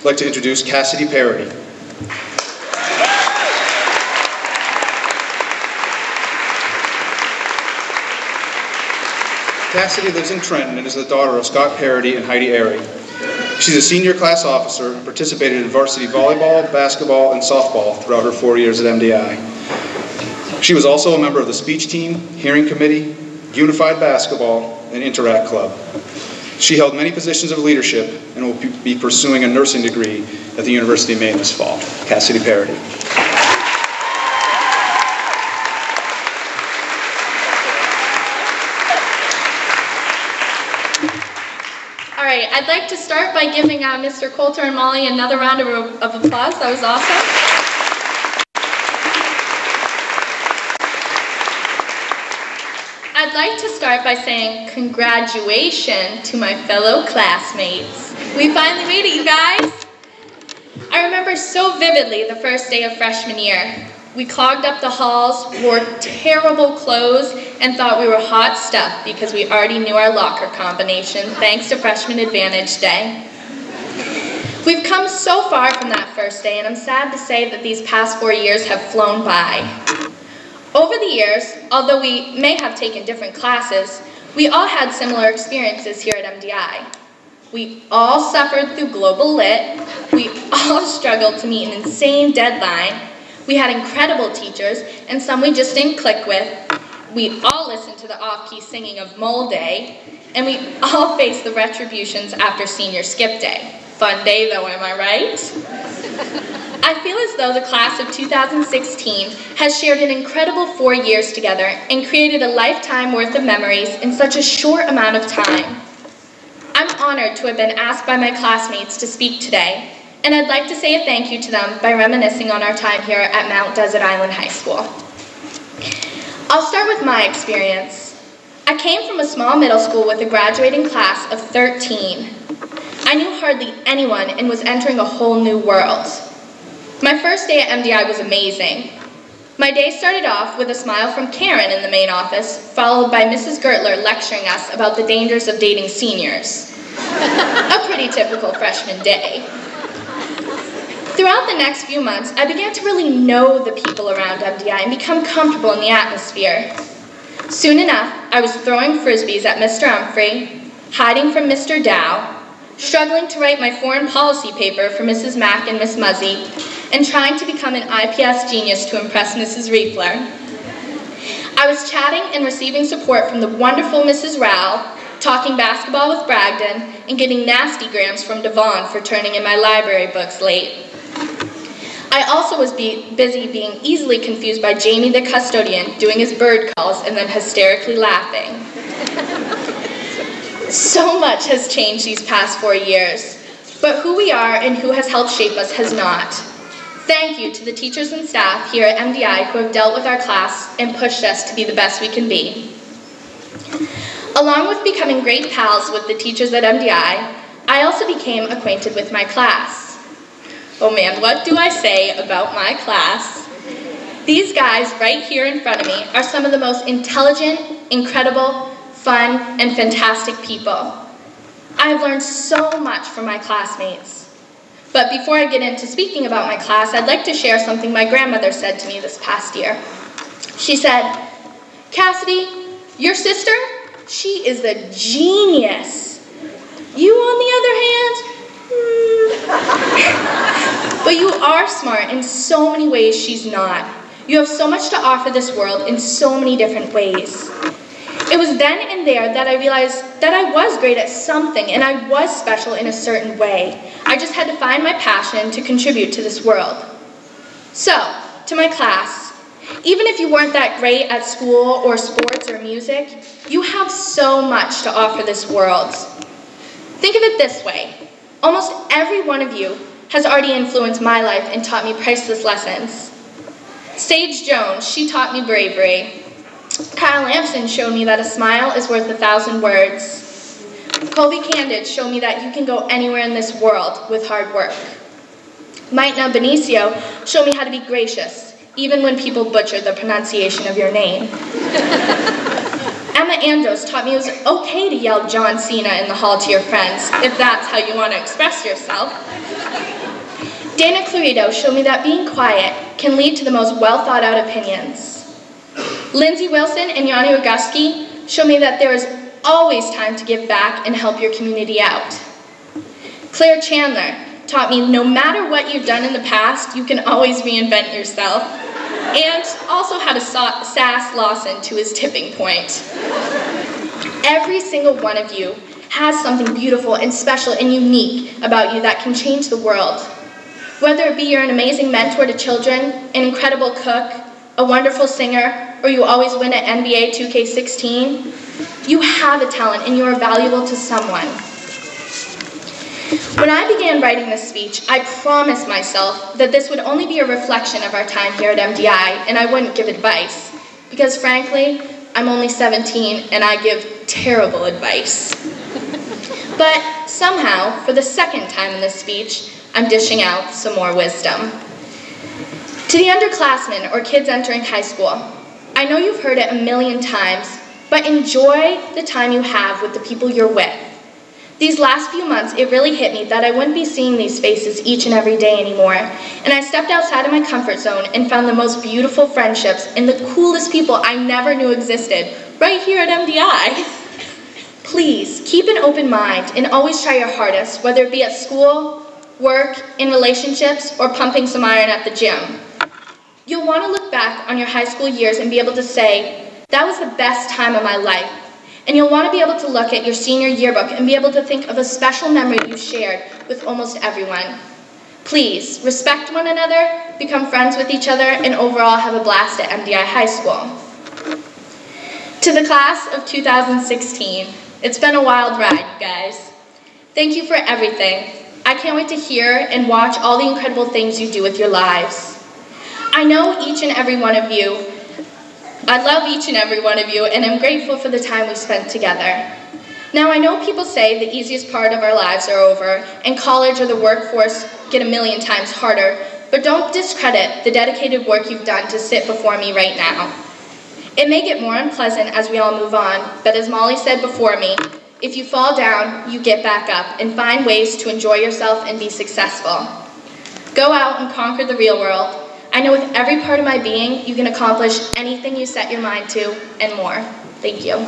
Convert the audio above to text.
I'd like to introduce Cassidy Parady. Cassidy lives in Trenton and is the daughter of Scott Parady and Heidi Airy. She's a senior class officer and participated in varsity volleyball, basketball, and softball throughout her 4 years at MDI. She was also a member of the speech team, hearing committee, unified basketball, and Interact Club. She held many positions of leadership and will be pursuing a nursing degree at the University of Maine this fall. Cassidy Parady. All right, I'd like to start by giving Mr. Coulter and Molly another round of applause. That was awesome. I'd like to start by saying congratulations to my fellow classmates. We finally made it, you guys. I remember so vividly the first day of freshman year. We clogged up the halls, wore terrible clothes, and thought we were hot stuff because we already knew our locker combination thanks to Freshman Advantage Day. We've come so far from that first day, and I'm sad to say that these past 4 years have flown by. Over the years, although we may have taken different classes, we all had similar experiences here at MDI. We all suffered through global lit, we all struggled to meet an insane deadline, we had incredible teachers, and some we just didn't click with. We all listened to the off-key singing of Mole Day, and we all faced the retributions after senior skip day. Fun day though, am I right? I feel as though the class of 2016 has shared an incredible 4 years together and created a lifetime worth of memories in such a short amount of time. I'm honored to have been asked by my classmates to speak today, and I'd like to say a thank you to them by reminiscing on our time here at Mount Desert Island High School. I'll start with my experience. I came from a small middle school with a graduating class of 13. I knew hardly anyone and was entering a whole new world. My first day at MDI was amazing. My day started off with a smile from Karen in the main office, followed by Mrs. Gertler lecturing us about the dangers of dating seniors. A pretty typical freshman day. Throughout the next few months, I began to really know the people around MDI and become comfortable in the atmosphere. Soon enough, I was throwing frisbees at Mr. Humphrey, hiding from Mr. Dow, struggling to write my foreign policy paper for Mrs. Mack and Miss Muzzy, and trying to become an IPS genius to impress Mrs. Riefler. I was chatting and receiving support from the wonderful Mrs. Rowell, talking basketball with Bragdon, and getting nasty grams from Devon for turning in my library books late. I also was busy being easily confused by Jamie the custodian doing his bird calls and then hysterically laughing. So much has changed these past 4 years, but who we are and who has helped shape us has not. Thank you to the teachers and staff here at MDI who have dealt with our class and pushed us to be the best we can be. Along with becoming great pals with the teachers at MDI, I also became acquainted with my class. Oh man, what do I say about my class? These guys right here in front of me are some of the most intelligent, incredible, fun, and fantastic people. I have learned so much from my classmates. But before I get into speaking about my class, I'd like to share something my grandmother said to me this past year. She said, "Cassidy, your sister, she is a genius. You, on the other hand, but you are smart in so many ways she's not. You have so much to offer this world in so many different ways." It was then and there that I realized that I was great at something and I was special in a certain way. I just had to find my passion to contribute to this world. So, to my class, even if you weren't that great at school or sports or music, you have so much to offer this world. Think of it this way. Almost every one of you has already influenced my life and taught me priceless lessons. Sage Jones, she taught me bravery. Kyle Lampson showed me that a smile is worth 1,000 words. Colby Candid showed me that you can go anywhere in this world with hard work. Maitna Benicio showed me how to be gracious, even when people butcher the pronunciation of your name. Emma Andros taught me it was okay to yell John Cena in the hall to your friends, if that's how you want to express yourself. Dana Clarito showed me that being quiet can lead to the most well-thought-out opinions. Lindsay Wilson and Yanni Oguski showed me that there is always time to give back and help your community out. Claire Chandler taught me no matter what you've done in the past, you can always reinvent yourself, and also how to sass Lawson to his tipping point. Every single one of you has something beautiful and special and unique about you that can change the world. Whether it be you're an amazing mentor to children, an incredible cook, a wonderful singer, or you always win at NBA 2K16, you have a talent and you are valuable to someone. When I began writing this speech, I promised myself that this would only be a reflection of our time here at MDI, and I wouldn't give advice, because frankly, I'm only 17 and I give terrible advice. But somehow, for the second time in this speech, I'm dishing out some more wisdom. To the underclassmen or kids entering high school, I know you've heard it a million times, but enjoy the time you have with the people you're with. These last few months, it really hit me that I wouldn't be seeing these faces each and every day anymore, and I stepped outside of my comfort zone and found the most beautiful friendships and the coolest people I never knew existed right here at MDI. Please, keep an open mind and always try your hardest, whether it be at school, work, in relationships, or pumping some iron at the gym. You'll want to look back on your high school years and be able to say, that was the best time of my life. And you'll want to be able to look at your senior yearbook and be able to think of a special memory you shared with almost everyone. Please, respect one another, become friends with each other, and overall have a blast at MDI High School. To the class of 2016, it's been a wild ride, you guys. Thank you for everything. I can't wait to hear and watch all the incredible things you do with your lives. I know each and every one of you. I love each and every one of you, and I'm grateful for the time we spent together. Now, I know people say the easiest part of our lives are over, and college or the workforce get a million times harder, but don't discredit the dedicated work you've done to sit before me right now. It may get more unpleasant as we all move on, but as Molly said before me, if you fall down, you get back up and find ways to enjoy yourself and be successful. Go out and conquer the real world. I know with every part of my being, you can accomplish anything you set your mind to and more. Thank you.